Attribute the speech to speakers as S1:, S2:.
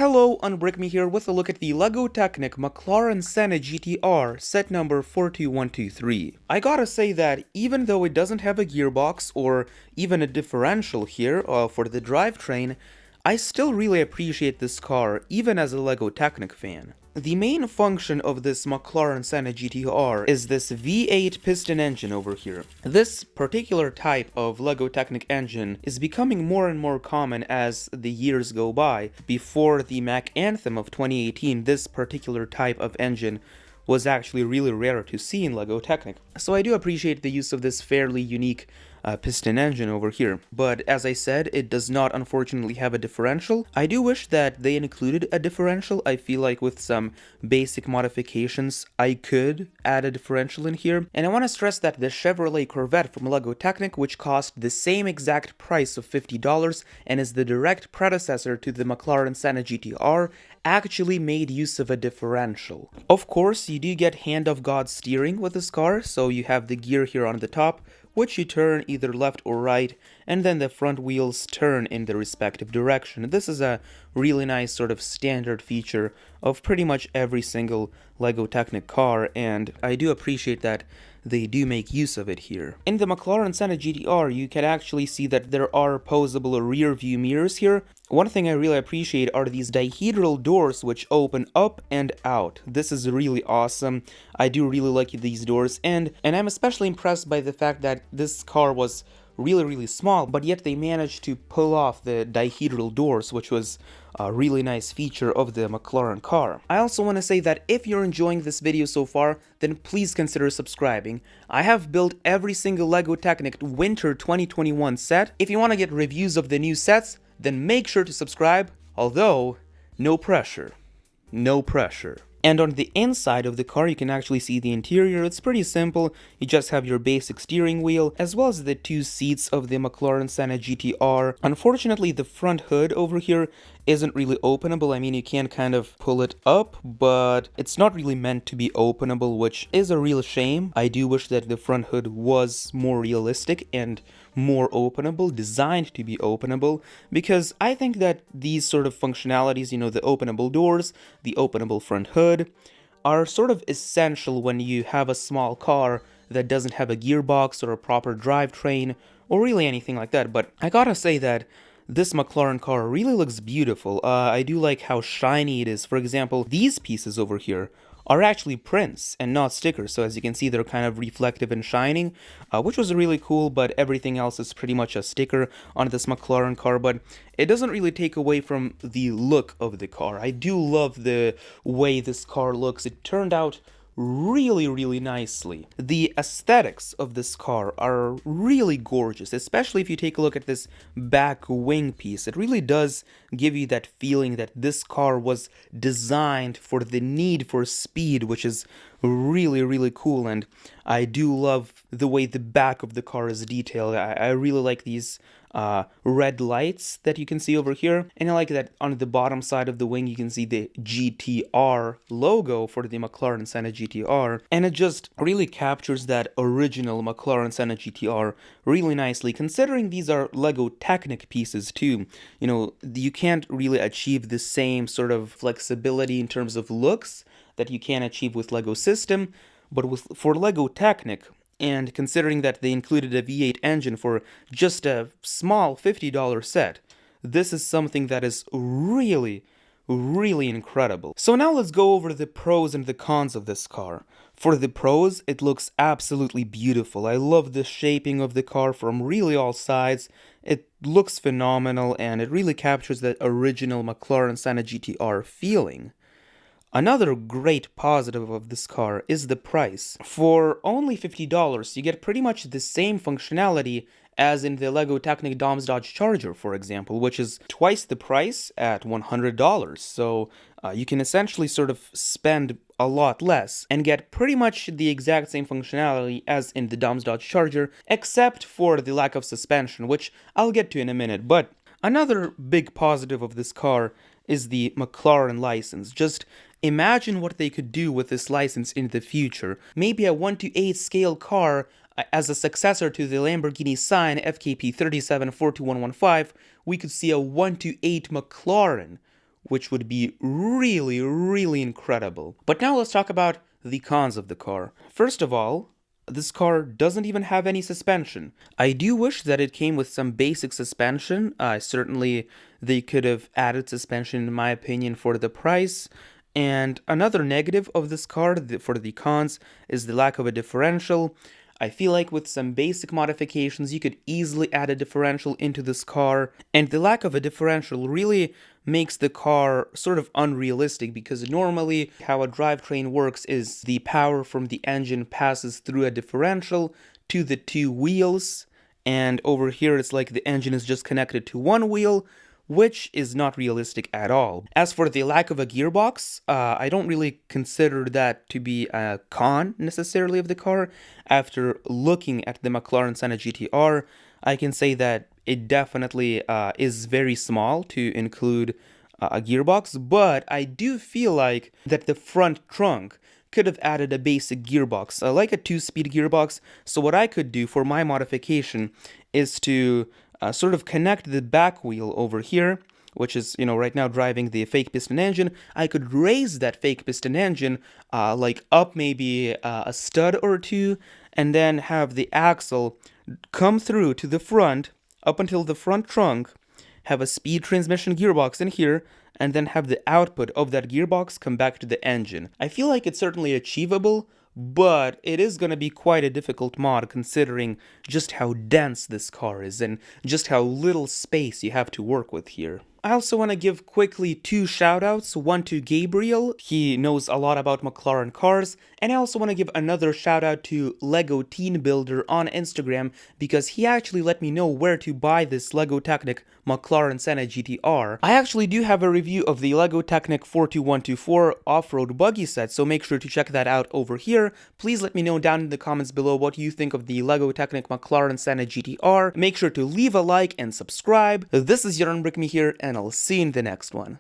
S1: Hello, Unbrick Me here with a look at the LEGO Technic McLaren Senna GTR, set number 42123. I gotta say that even though it doesn't have a gearbox or even a differential here for the drivetrain, I still really appreciate this car, even as a LEGO Technic fan. The main function of this McLaren Senna GTR is this V8 piston engine over here. This particular type of LEGO Technic engine is becoming more and more common as the years go by. Before the Mac Anthem of 2018, this particular type of engine was actually really rare to see in LEGO Technic. So I do appreciate the use of this fairly unique piston engine over here. But as I said, it does not unfortunately have a differential. I do wish that they included a differential. I feel like with some basic modifications, I could add a differential in here. And I want to stress that the Chevrolet Corvette from LEGO Technic, which cost the same exact price of $50 and is the direct predecessor to the McLaren Senna GTR, actually made use of a differential. Of course, you do get hand-of-God steering with this car, so you have the gear here on the top, which you turn either left or right, and then the front wheels turn in the respective direction. This is a really nice sort of standard feature of pretty much every single LEGO Technic car, and I do appreciate that they do make use of it here. In the McLaren Senna GTR, you can actually see that there are posable rear view mirrors here. One thing I really appreciate are these dihedral doors which open up and out. This is really awesome. I do really like these doors, and I'm especially impressed by the fact that this car was really small, but yet they managed to pull off the dihedral doors, which was a really nice feature of the McLaren car. I also want to say that if you're enjoying this video so far, then please consider subscribing. I have built every single LEGO Technic Winter 2021 set. If you want to get reviews of the new sets, then make sure to subscribe, although no pressure. No pressure. And on the inside of the car, you can actually see the interior. It's pretty simple. You just have your basic steering wheel, as well as the two seats of the McLaren Senna GTR. Unfortunately, the front hood over here isn't really openable. I mean, you can kind of pull it up, but it's not really meant to be openable, which is a real shame. I do wish that the front hood was more realistic and more openable, designed to be openable, because I think that these sort of functionalities, you know, the openable doors, the openable front hood, are sort of essential when you have a small car that doesn't have a gearbox or a proper drivetrain or really anything like that. But I gotta say that this McLaren car really looks beautiful. I do like how shiny it is. For example, these pieces over here are actually prints and not stickers, so as you can see, they're kind of reflective and shining, which was really cool, but everything else is pretty much a sticker on this McLaren car, but it doesn't really take away from the look of the car. I do love the way this car looks. It turned out really nicely. The aesthetics of this car are really gorgeous, especially if you take a look at this back wing piece. It really does give you that feeling that this car was designed for the need for speed, which is really cool. And I do love the way the back of the car is detailed. I really like these red lights that you can see over here, and I like that on the bottom side of the wing you can see the GTR logo for the McLaren Senna GTR, and it just really captures that original McLaren Senna GTR really nicely, considering these are LEGO Technic pieces too. You know, you can't really achieve the same sort of flexibility in terms of looks that you can achieve with LEGO System, but for LEGO Technic, and considering that they included a V8 engine for just a small $50 set, this is something that is really incredible. So now let's go over the pros and the cons of this car. For the pros, it looks absolutely beautiful. I love the shaping of the car from really all sides. It looks phenomenal, and it really captures that original McLaren Senna GTR feeling. Another great positive of this car is the price. For only $50, you get pretty much the same functionality as in the LEGO Technic Dom's Dodge Charger, for example, which is twice the price at $100. So you can essentially sort of spend a lot less and get pretty much the exact same functionality as in the Dom's Dodge Charger, except for the lack of suspension, which I'll get to in a minute. But another big positive of this car is the McLaren license. Just imagine what they could do with this license in the future. Maybe a 1:8 scale car as a successor to the Lamborghini Sign FKP 374215, we could see a 1:8 McLaren which would be really, really incredible. But now let's talk about the cons of the car. First of all, this car doesn't even have any suspension. I do wish that it came with some basic suspension. Certainly, they could have added suspension, in my opinion, for the price. And another negative of this car, for the cons, is the lack of a differential. I feel like with some basic modifications, you could easily add a differential into this car, and the lack of a differential really makes the car sort of unrealistic, because normally how a drivetrain works is the power from the engine passes through a differential to the two wheels, and over here it's like the engine is just connected to one wheel, which is not realistic at all. As for the lack of a gearbox, I don't really consider that to be a con necessarily of the car. After looking at the McLaren Senna GTR, I can say that it definitely is very small to include a gearbox, but I do feel like that the front trunk could have added a basic gearbox, like a 2-speed gearbox. So what I could do for my modification is to sort of connect the back wheel over here, which is, right now driving the fake piston engine. I could raise that fake piston engine like up maybe a stud or two, and then have the axle come through to the front up until the front trunk, have a speed transmission gearbox in here, and then have the output of that gearbox come back to the engine. I feel like it's certainly achievable, but it is going to be quite a difficult mod considering just how dense this car is and just how little space you have to work with here. I also want to give quickly 2 shoutouts, one to Gabriel, he knows a lot about McLaren cars, and I also want to give another shoutout to Lego Teen Builder on Instagram, because he actually let me know where to buy this Lego Technic McLaren Senna GTR. I actually do have a review of the Lego Technic 42124 off-road buggy set, so make sure to check that out over here. Please let me know down in the comments below what you think of the Lego Technic McLaren Senna GTR. Make sure to leave a like and subscribe. This is Yaron Brickme here, and I'll see you in the next one.